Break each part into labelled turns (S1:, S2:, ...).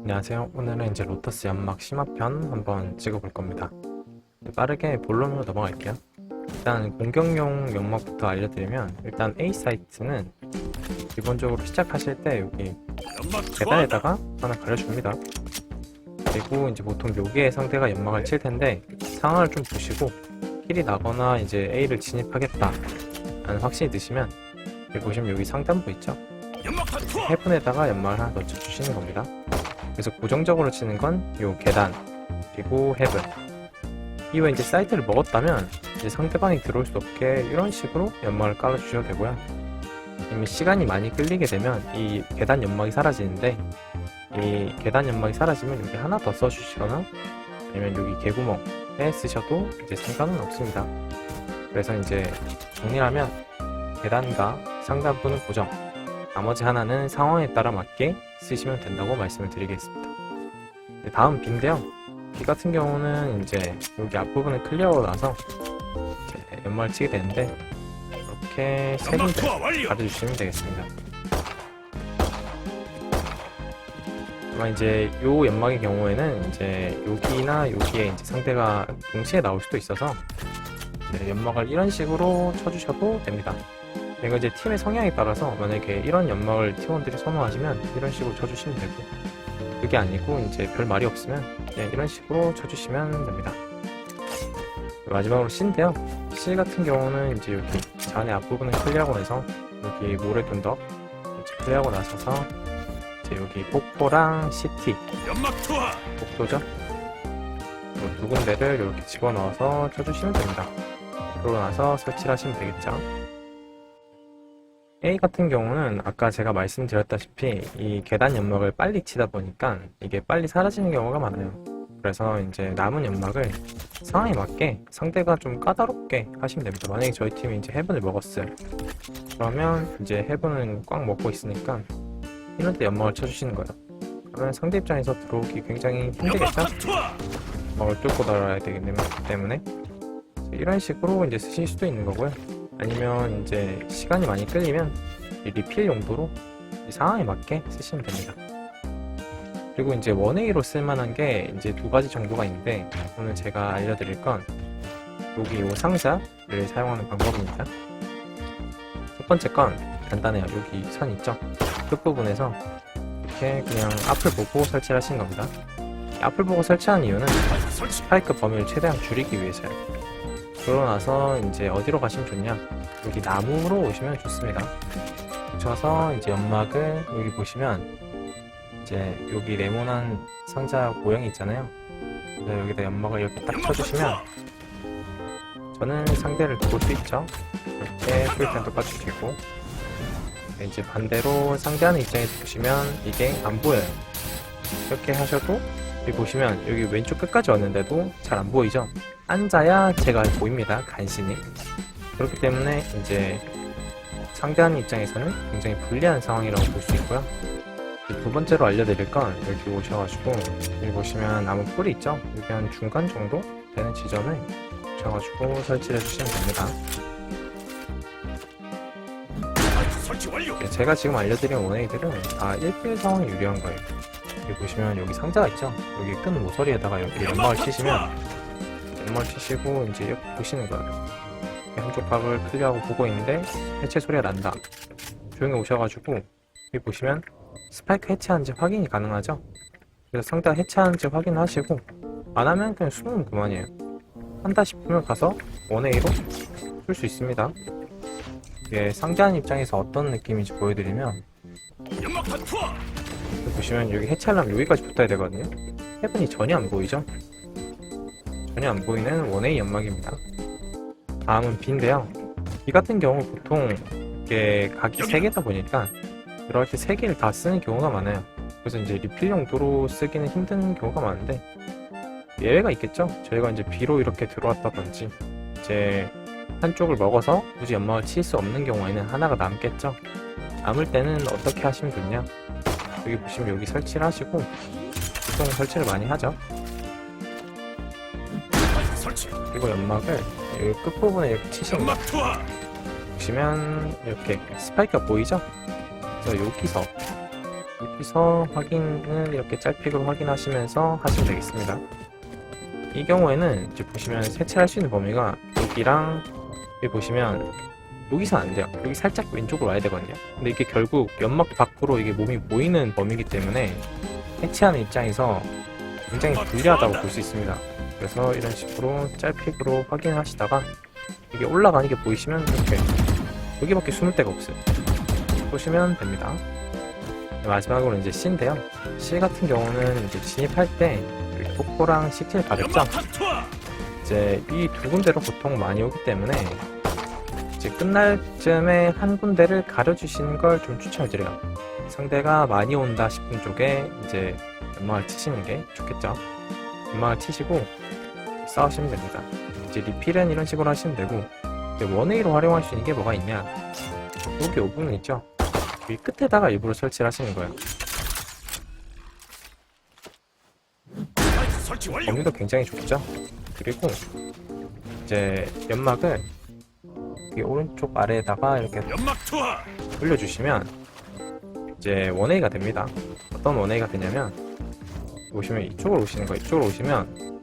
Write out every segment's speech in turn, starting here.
S1: 안녕하세요. 오늘은 이제 로터스 연막 심화편 한번 찍어볼 겁니다. 빠르게 본론으로 넘어갈게요. 일단 공격용 연막부터 알려드리면, 일단 A 사이트는 기본적으로 시작하실 때 여기 계단에다가 하나 가려줍니다. 그리고 이제 보통 여기에 상대가 연막을 칠 텐데, 상황을 좀 보시고 킬이 나거나 이제 A를 진입하겠다 라는 확신이 드시면, 여기 보시면 여기 상단부 있죠? 헤븐에다가 연막을 하나 넣어주시는 겁니다. 그래서 고정적으로 치는 건 요 계단, 그리고 헤븐. 이후에 이제 사이트를 먹었다면 이제 상대방이 들어올 수 없게 이런 식으로 연막을 깔아주셔도 되고요. 아니면 시간이 많이 끌리게 되면 이 계단 연막이 사라지는데, 이 계단 연막이 사라지면 여기 하나 더 써주시거나 아니면 여기 개구멍에 쓰셔도 이제 상관은 없습니다. 그래서 이제 정리하면 계단과 상단부는 고정, 나머지 하나는 상황에 따라 맞게 쓰시면 된다고 말씀을 드리겠습니다. 다음 B인데요. B 같은 경우는 이제 여기 앞부분을 클리어하고 나서 이제 연막을 치게 되는데, 이렇게 세 군데 가려주시면 되겠습니다. 아마 이제 요 연막의 경우에는 이제 여기나 여기에 이제 상대가 동시에 나올 수도 있어서 이제 연막을 이런 식으로 쳐주셔도 됩니다. 이거 이제 팀의 성향에 따라서 만약에 이런 연막을 팀원들이 선호하시면 이런 식으로 쳐주시면 되고, 그게 아니고 이제 별 말이 없으면 그냥 이런 식으로 쳐주시면 됩니다. 마지막으로 C인데요. C 같은 경우는 이제 여기 잔의 앞부분을 클리어하고 나서 여기 모래둔덕 이제 클리어하고 나서서 이제 여기 폭포랑 CT 복도죠? 두 군데를 이렇게 집어넣어서 쳐주시면 됩니다. 그러고 나서 설치를 하시면 되겠죠. A 같은 경우는 아까 제가 말씀드렸다시피 이 계단 연막을 빨리 치다 보니까 이게 빨리 사라지는 경우가 많아요. 그래서 이제 남은 연막을 상황에 맞게 상대가 좀 까다롭게 하시면 됩니다. 만약에 저희 팀이 이제 헤븐을 먹었어요. 그러면 이제 헤븐은 꽉 먹고 있으니까 이럴 때 연막을 쳐주시는 거예요. 그러면 상대 입장에서 들어오기 굉장히 힘들겠죠? 연막을 뚫고 날아야 되기 때문에 이런 식으로 이제 쓰실 수도 있는 거고요. 아니면 이제 시간이 많이 끌리면 리필 용도로 상황에 맞게 쓰시면 됩니다. 그리고 이제 1A로 쓸만한 게 이제 두 가지 정도가 있는데, 오늘 제가 알려드릴 건 여기 이 상자를 사용하는 방법입니다. 첫 번째 건 간단해요. 여기 선 있죠? 끝부분에서 이렇게 그냥 앞을 보고 설치를 하시는 겁니다. 앞을 보고 설치하는 이유는 스파이크 범위를 최대한 줄이기 위해서요. 그러고 나서 이제 어디로 가시면 좋냐, 여기 나무로 오시면 좋습니다. 붙여서 이제 연막을 여기 보시면 이제 여기 네모난 상자 모양이 있잖아요. 그래서 여기다 연막을 이렇게 딱 쳐주시면 저는 상대를 볼 수 있죠. 이렇게 프리탄도 까주시고, 이제 반대로 상대하는 입장에서 보시면 이게 안 보여요. 이렇게 하셔도 여기 보시면 여기 왼쪽 끝까지 왔는데도 잘 안 보이죠? 앉아야 제가 보입니다. 간신히. 그렇기 때문에 이제 상대하는 입장에서는 굉장히 불리한 상황이라고 볼 수 있고요. 두 번째로 알려드릴 건 여기 오셔가지고 여기 보시면 나무 뿌리 있죠? 여기 한 중간 정도 되는 지점에 오셔가지고 설치를 해주시면 됩니다. 제가 지금 알려드린 원웨이들은 다 1필 상황이 유리한 거예요. 여기 보시면 여기 상자가 있죠? 여기 큰 모서리에다가 여기 연막을 치시면, 연막을 치시고 이제 이렇게 보시는 거예요. 한쪽 각을 클리어하고 보고 있는데 해체 소리가 난다. 조용히 오셔가지고 여기 보시면 스파이크 해체하는지 확인이 가능하죠? 그래서 상대가 해체하는지 확인하시고, 안 하면 그냥 숨으면 그만이에요. 한다 싶으면 가서 1A로 쓸 수 있습니다. 이게 상대하는 입장에서 어떤 느낌인지 보여드리면, 여기 보시면 여기 해체하려면 여기까지 붙어야 되거든요. 헤븐이 전혀 안 보이죠? 전혀 안 보이는 1A 연막입니다. 다음은 B인데요. B 같은 경우 보통 이게 각이 3개다 보니까 들어갈 때 3개를 다 쓰는 경우가 많아요. 그래서 이제 리필 용도로 쓰기는 힘든 경우가 많은데, 예외가 있겠죠? 저희가 이제 B로 이렇게 들어왔다든지 이제 한쪽을 먹어서 굳이 연막을 칠 수 없는 경우에는 하나가 남겠죠? 남을 때는 어떻게 하시면 좋냐? 여기 보시면 여기 설치를 하시고, 보통 설치를 많이 하죠. 그리고 연막을 여기 끝부분에 이렇게 치시면, 보시면 이렇게 스파이크가 보이죠? 그래서 여기서 여기서 확인은 이렇게 짤픽으로 확인하시면서 하시면 되겠습니다. 이 경우에는 이제 보시면 세차할 수 있는 범위가 여기랑 여기 보시면 여기서 안 돼요. 여기 살짝 왼쪽으로 와야 되거든요. 근데 이게 결국 연막 밖으로 이게 몸이 보이는 범위이기 때문에 해체하는 입장에서 굉장히 불리하다고 볼 수 있습니다. 그래서 이런 식으로 짤픽으로 확인하시다가 이게 올라가는 게 보이시면 이렇게 여기밖에 숨을 데가 없어요. 보시면 됩니다. 마지막으로 이제 C인데요. C 같은 경우는 이제 진입할 때 폭포랑 CT를 가렸죠. 이제 이 두 군데로 보통 많이 오기 때문에 이제 끝날 쯤에 한 군데를 가려주시는 걸 좀 추천을 드려요. 상대가 많이 온다 싶은 쪽에 이제 연막을 치시는 게 좋겠죠. 연막을 치시고 싸우시면 됩니다. 이제 리필은 이런 식으로 하시면 되고, 이제 원웨이로 활용할 수 있는 게 뭐가 있냐, 여기 오븐 있죠. 이 끝에다가 일부러 설치를 하시는 거예요. 범위도 굉장히 좁죠. 그리고 이제 연막을 여기 오른쪽 아래에다가 이렇게 올려주시면 이제 원웨이가 됩니다. 어떤 원웨이가 되냐면, 보시면 이쪽으로 오시는 거예요. 이쪽으로 오시면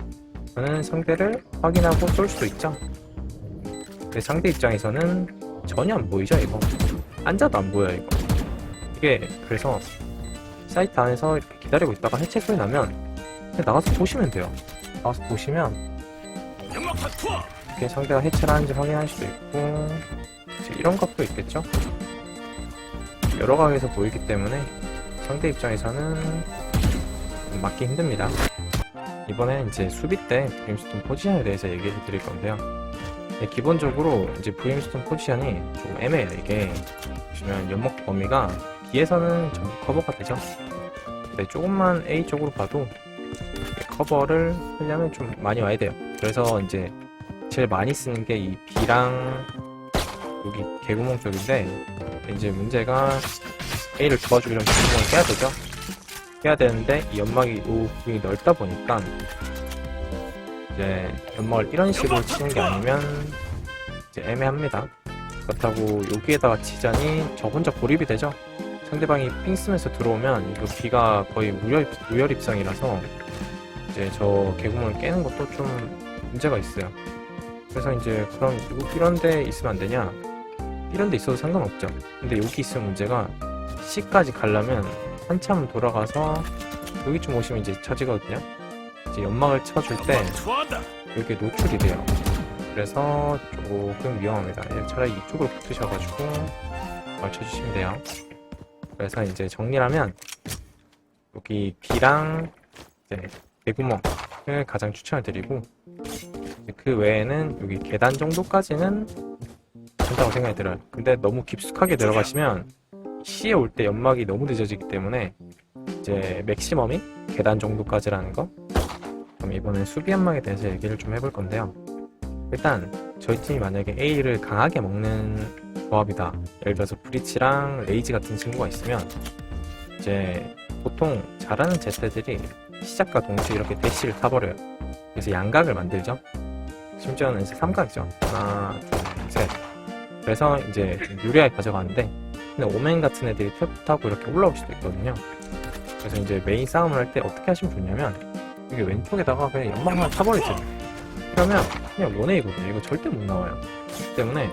S1: 저는 상대를 확인하고 쏠 수도 있죠. 근데 상대 입장에서는 전혀 안 보이죠. 이거 앉아도 안 보여요. 이게 그래서 사이트 안에서 이렇게 기다리고 있다가 해체 소리 나면 그냥 나가서 보시면 돼요. 나가서 보시면 이렇게 상대가 해체를 하는지 확인할 수도 있고, 이런 각도 있겠죠. 여러 각에서 보이기 때문에 상대 입장에서는 맞기 힘듭니다. 이번엔 이제 수비 때 브림스톤 포지션에 대해서 얘기를 드릴 건데요. 네, 기본적으로 이제 브림스톤 포지션이 좀 애매해요. 이게 보시면 연막 범위가 B에서는 전부 커버가 되죠. 근데 조금만 A 쪽으로 봐도 커버를 하려면 좀 많이 와야 돼요. 그래서 이제 제일 많이 쓰는 게 이 B랑 여기 개구멍 쪽인데, 이제 문제가 A를 도와주려면 개구멍을 깨야 되죠. 깨야 되는데 이 연막이 이 부분이 넓다 보니까 이제 연막을 이런 식으로 치는 게 아니면 이제 애매합니다. 그렇다고 여기에다가 치자니 저 혼자 고립이 되죠. 상대방이 핑 쓰면서 들어오면 이거 B가 거의 무혈 입상이라서 이제 저 개구멍을 깨는 것도 좀 문제가 있어요. 그래서 이제 그럼 이런 데 있으면 안 되냐? 이런 데 있어도 상관없죠. 근데 여기 있으면 문제가 C까지 가려면 한참 돌아가서 여기쯤 오시면 이제 처지거든요. 이제 연막을 쳐줄 때 여기 노출이 돼요. 그래서 조금 위험합니다. 차라리 이쪽으로 붙으셔가지고 맞춰주시면 돼요. 그래서 이제 정리하면 여기 B랑 이제 개구멍을 가장 추천을 드리고, 그 외에는 여기 계단 정도까지는 된다고 생각이 들어요. 근데 너무 깊숙하게 들어가시면 C에 올 때 연막이 너무 늦어지기 때문에 이제 맥시멈이 계단 정도까지라는 거. 그럼 이번엔 수비 연막에 대해서 얘기를 좀 해볼 건데요. 일단 저희 팀이 만약에 A를 강하게 먹는 조합이다, 예를 들어서 브리치랑 레이지 같은 친구가 있으면 이제 보통 잘하는 제트들이 시작과 동시에 이렇게 대시를 타버려요. 그래서 양각을 만들죠. 심지어는 이제 삼각이죠. 하나, 둘, 셋. 그래서 이제 유리하게 가져가는데, 근데 오멘 같은 애들이 탭 타고 이렇게 올라올 수도 있거든요. 그래서 이제 메인 싸움을 할 때 어떻게 하시면 좋냐면, 이게 왼쪽에다가 그냥 연막 하나 타버리죠. 그러면 그냥 원웨이거든요. 이거 절대 못 나와요. 그렇기 때문에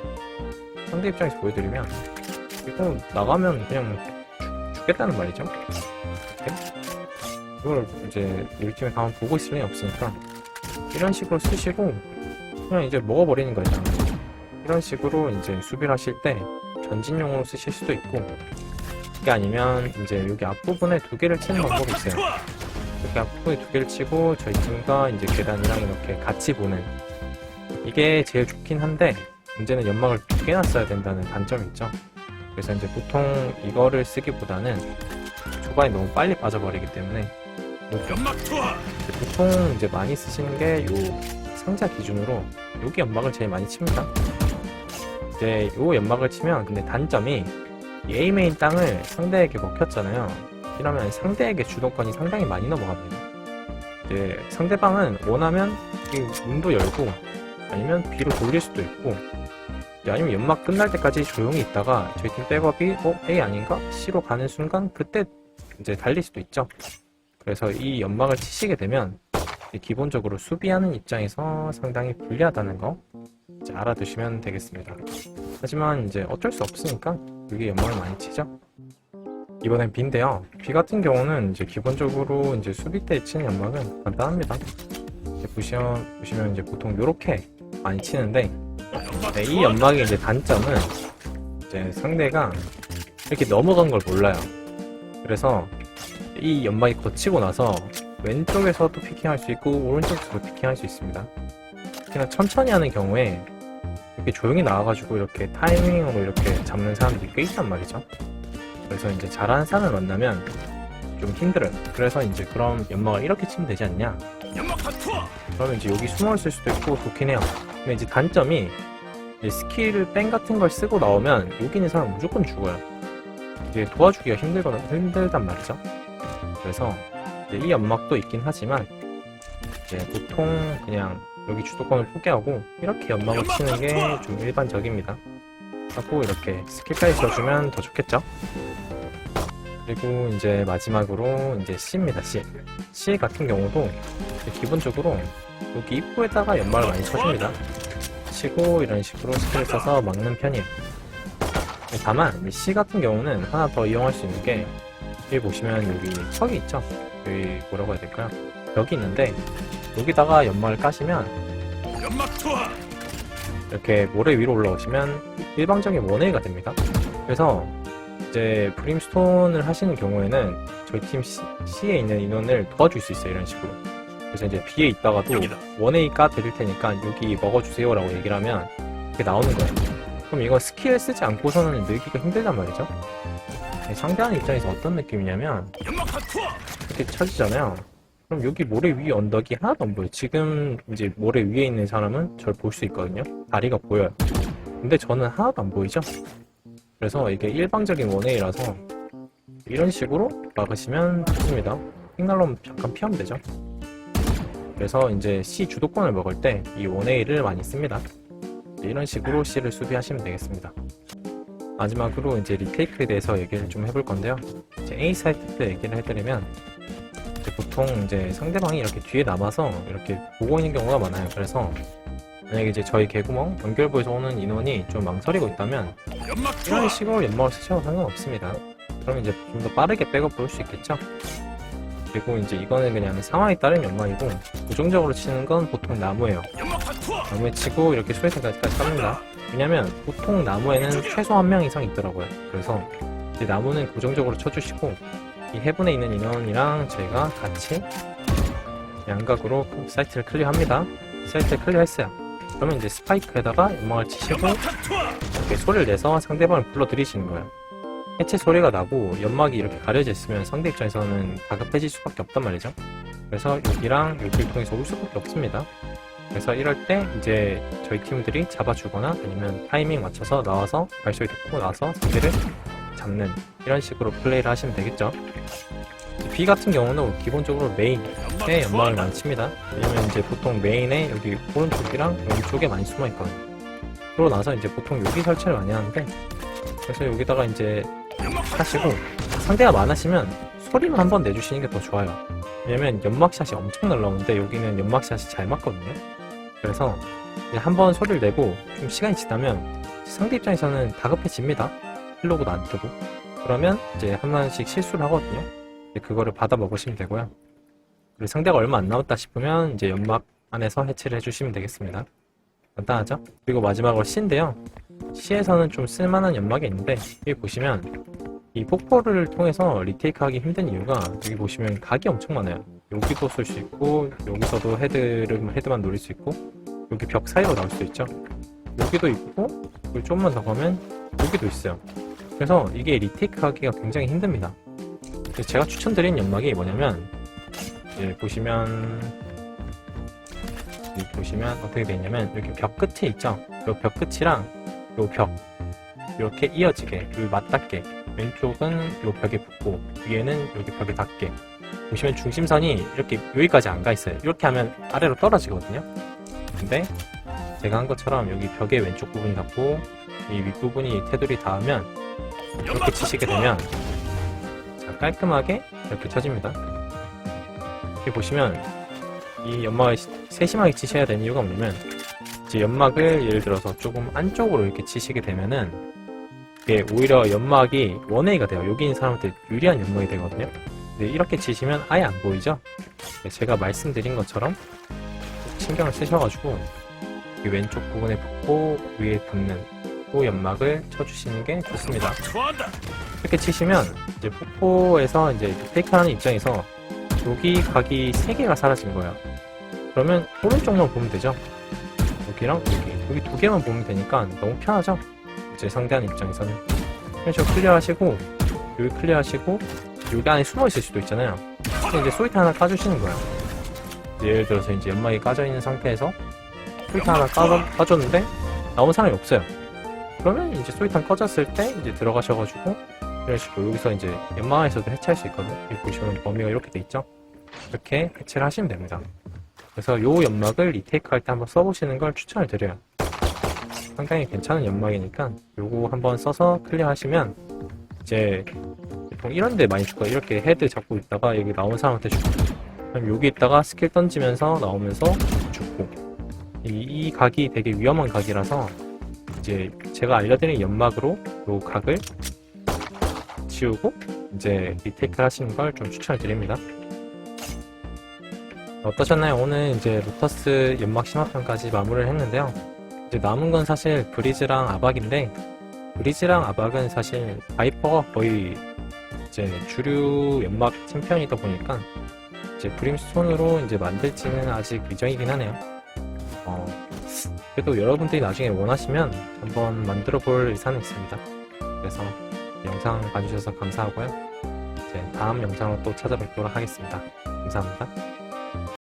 S1: 상대 입장에서 보여드리면 이거 나가면 그냥 죽겠다는 말이죠. 이렇게. 이걸 이제 우리 팀에 가만 보고 있을 리 없으니까 이런 식으로 쓰시고 그냥 이제 먹어버리는 거예요. 이런 식으로 이제 수비를 하실 때 전진용으로 쓰실 수도 있고, 그게 아니면 이제 여기 앞부분에 두 개를 치는 방법이 있어요. 여기 앞부분에 두 개를 치고 저희 팀과 이제 계단이랑 이렇게 같이 보는, 이게 제일 좋긴 한데 문제는 연막을 두 개나 써야 된다는 단점이 있죠. 그래서 이제 보통 이거를 쓰기보다는 초반에 너무 빨리 빠져버리기 때문에 보통 이제 많이 쓰시는 게 요 상자 기준으로 여기 연막을 제일 많이 칩니다. 이제 요 연막을 치면 근데 단점이 이 A 메인 땅을 상대에게 먹혔잖아요. 이러면 상대에게 주도권이 상당히 많이 넘어갑니다. 이제 상대방은 원하면 이 문도 열고 아니면 B로 돌릴 수도 있고, 아니면 연막 끝날 때까지 조용히 있다가 저희 팀 백업이 A 아닌가? C로 가는 순간 그때 이제 달릴 수도 있죠. 그래서 이 연막을 치시게 되면 기본적으로 수비하는 입장에서 상당히 불리하다는 거 이제 알아두시면 되겠습니다. 하지만 이제 어쩔 수 없으니까 여기 연막을 많이 치죠. 이번엔 B인데요. B 같은 경우는 이제 기본적으로 이제 수비 때 치는 연막은 간단합니다. 이제 보시면 이제 보통 이렇게 많이 치는데, 네, 이 연막의 이제 단점은 이제 상대가 이렇게 넘어간 걸 몰라요. 그래서 이 연막이 거치고 나서 왼쪽에서도 피킹할 수 있고 오른쪽에서도 피킹할 수 있습니다. 그냥 천천히 하는 경우에 이렇게 조용히 나와가지고 이렇게 타이밍으로 이렇게 잡는 사람들이 꽤 있단 말이죠. 그래서 이제 잘하는 사람을 만나면 좀 힘들어요. 그래서 이제 그럼 연막을 이렇게 치면 되지 않냐? 그러면 이제 여기 숨어 있을 수도 있고 좋긴 해요. 근데 이제 단점이 이제 스킬 뺑 같은 걸 쓰고 나오면 여기 있는 사람 무조건 죽어요. 이제 도와주기가 힘들단 말이죠. 그래서 이제 이 연막도 있긴 하지만 이제 보통 그냥 여기 주도권을 포기하고 이렇게 연막을 치는 게 좀 일반적입니다. 하고 이렇게 스킬까지 써주면 더 좋겠죠. 그리고 이제 마지막으로 이제 C입니다. C 같은 경우도 기본적으로 여기 입구에다가 연막을 많이 쳐줍니다. 치고 이런 식으로 스킬을 써서 막는 편이에요. 다만 이 C 같은 경우는 하나 더 이용할 수 있는 게 여기 보시면 여기 척이 있죠. 여기 뭐라고 해야 될까요? 벽이 있는데 여기다가 연막을 까시면 이렇게 모래 위로 올라오시면 일방적인 원웨이가 됩니다. 그래서 이제 브림스톤을 하시는 경우에는 저희 팀 C에 있는 인원을 도와줄 수 있어요. 이런 식으로. 그래서 이제 B에 있다가도 원웨이 까 드릴 테니까 여기 먹어주세요 라고 얘기를 하면 이렇게 나오는 거예요. 그럼 이거 스킬 쓰지 않고서는 늘기가 힘들단 말이죠. 상대하는 입장에서 어떤 느낌이냐면 이렇게 쳐지잖아요. 그럼 여기 모래 위 언덕이 하나도 안 보여요. 지금 이제 모래 위에 있는 사람은 저를 볼 수 있거든요. 다리가 보여요. 근데 저는 하나도 안 보이죠? 그래서 이게 일방적인 원웨이라서 이런 식으로 막으시면 좋습니다. 픽날로 잠깐 피하면 되죠. 그래서 이제 C 주도권을 먹을 때 이 원웨이를 많이 씁니다. 이런 식으로 C를 수비하시면 되겠습니다. 마지막으로 이제 리테이크에 대해서 얘기를 좀 해볼 건데요. 이제 A 사이트 때 얘기를 해드리면 이제 보통 이제 상대방이 이렇게 뒤에 남아서 이렇게 보고 있는 경우가 많아요. 그래서 만약에 이제 저희 개구멍 연결부에서 오는 인원이 좀 망설이고 있다면 이런 식으로 연막을 쓰셔도 상관없습니다. 그럼 이제 좀 더 빠르게 백업 볼 수 있겠죠? 그리고 이제 이거는 그냥 상황에 따른 연막이고 고정적으로 치는 건 보통 나무예요. 나무에 치고 이렇게 수혜생까지 깝니다. 왜냐면 보통 나무에는 최소 한 명 이상 있더라고요. 그래서 이제 나무는 고정적으로 쳐주시고 이 해븐에 있는 인원이랑 저희가 같이 양각으로 사이트를 클리어합니다. 사이트를 클리어했어요. 그러면 이제 스파이크에다가 연막을 치시고 이렇게 소리를 내서 상대방을 불러들이시는 거예요. 해체 소리가 나고 연막이 이렇게 가려져 있으면 상대 입장에서는 다급해질 수밖에 없단 말이죠. 그래서 여기랑 여기를 통해서 올 수밖에 없습니다. 그래서 이럴 때 이제 저희 팀들이 잡아주거나 아니면 타이밍 맞춰서 나와서 발소리 듣고 나서 상대를 잡는 이런 식으로 플레이를 하시면 되겠죠. B 같은 경우는 기본적으로 메인에 연막을 많이 칩니다. 왜냐면 이제 보통 메인에 여기 오른쪽이랑 왼쪽에 많이 숨어 있거든요. 그러고 나서 이제 보통 여기 설치를 많이 하는데 그래서 여기다가 이제 하시고 상대가 많으시면 소리만 한번 내주시는 게 더 좋아요. 왜냐면 연막샷이 엄청 날라오는데 여기는 연막샷이 잘 맞거든요. 그래서 한번 소리를 내고 좀 시간이 지나면 상대 입장에서는 다급해집니다. 힐로그도 안 뜨고 그러면 이제 한 번씩 실수를 하거든요. 그거를 받아 먹으시면 되고요. 그리고 상대가 얼마 안 남았다 싶으면 이제 연막 안에서 해체를 해주시면 되겠습니다. 간단하죠? 그리고 마지막으로 C인데요. C에서는 좀 쓸만한 연막이 있는데 여기 보시면 이 폭포를 통해서 리테이크 하기 힘든 이유가 여기 보시면 각이 엄청 많아요. 여기도 쏠 수 있고 여기서도 헤드만 노릴 수 있고 여기 벽 사이로 나올 수 있죠. 여기도 있고 그리고 좀만 더 가면 여기도 있어요. 그래서 이게 리테이크 하기가 굉장히 힘듭니다. 제가 추천드린 연막이 뭐냐면 이제 보시면 어떻게 되냐면 이렇게 벽 끝에 있죠. 이 벽 끝이랑 이 벽 이렇게 이어지게 여기 맞닿게 왼쪽은 이 벽에 붙고 위에는 여기 벽에 닿게 보시면 중심선이 이렇게 여기까지 안 가 있어요. 이렇게 하면 아래로 떨어지거든요. 근데 제가 한 것처럼 여기 벽의 왼쪽 부분이 닿고 이 윗부분이 테두리 닿으면 이렇게 치시게 되면 자, 깔끔하게 이렇게 쳐집니다. 여기 보시면 이 연막을 세심하게 치셔야 되는 이유가 뭐냐면 이제 연막을 예를 들어서 조금 안쪽으로 이렇게 치시게 되면은 이게 오히려 연막이 원웨이가 돼요. 여기 있는 사람한테 유리한 연막이 되거든요. 근데 이렇게 치시면 아예 안 보이죠? 제가 말씀드린 것처럼 신경을 쓰셔가지고 이 왼쪽 부분에 붙고 위에 붙는 그 연막을 쳐주시는 게 좋습니다. 이렇게 치시면 이제 폭포에서 이제 테이크하는 입장에서 여기 각이 3개가 사라진 거예요. 그러면 오른쪽만 보면 되죠. 여기랑 여기 2개만 보면 되니까 너무 편하죠. 이제 상대하는 입장에서는 이런 식으로 클리어하시고 여기 클리어하시고 여기 안에 숨어 있을 수도 있잖아요. 이제 소이트 하나 까주시는 거예요. 예를 들어서 이제 연막이 까져 있는 상태에서 소이트 하나 까줬는데 나온 사람이 없어요. 그러면 이제 소이트 하나 꺼졌을 때 이제 들어가셔가지고 이런 식으로 여기서 이제 연막에서도 해체할 수 있거든요. 여기 보시면 범위가 이렇게 돼 있죠. 이렇게 해체를 하시면 됩니다. 그래서 요 연막을 리테이크 할 때 한번 써보시는 걸 추천을 드려요. 상당히 괜찮은 연막이니까 요거 한번 써서 클리어 하시면 이제 보통 이런 데 많이 죽어요. 이렇게 헤드 잡고 있다가 여기 나온 사람한테 죽고 그럼 여기 있다가 스킬 던지면서 나오면서 죽고 이 각이 되게 위험한 각이라서 이제 제가 알려드린 연막으로 요 각을 지우고 이제 리테이크를 하시는 걸 좀 추천을 드립니다. 어떠셨나요? 오늘 이제 로터스 연막 심화편까지 마무리를 했는데요. 이제 남은 건 사실 브리즈랑 아박인데 브리즈랑 아박은 사실 바이퍼가 거의 이제 주류 연막 챔피언이다 보니까 이제 브림스톤으로 이제 만들지는 아직 미정이긴 하네요. 그래도 여러분들이 나중에 원하시면 한번 만들어 볼 의사는 있습니다. 그래서 영상 봐주셔서 감사하고요. 이제 다음 영상으로 또 찾아뵙도록 하겠습니다. 감사합니다.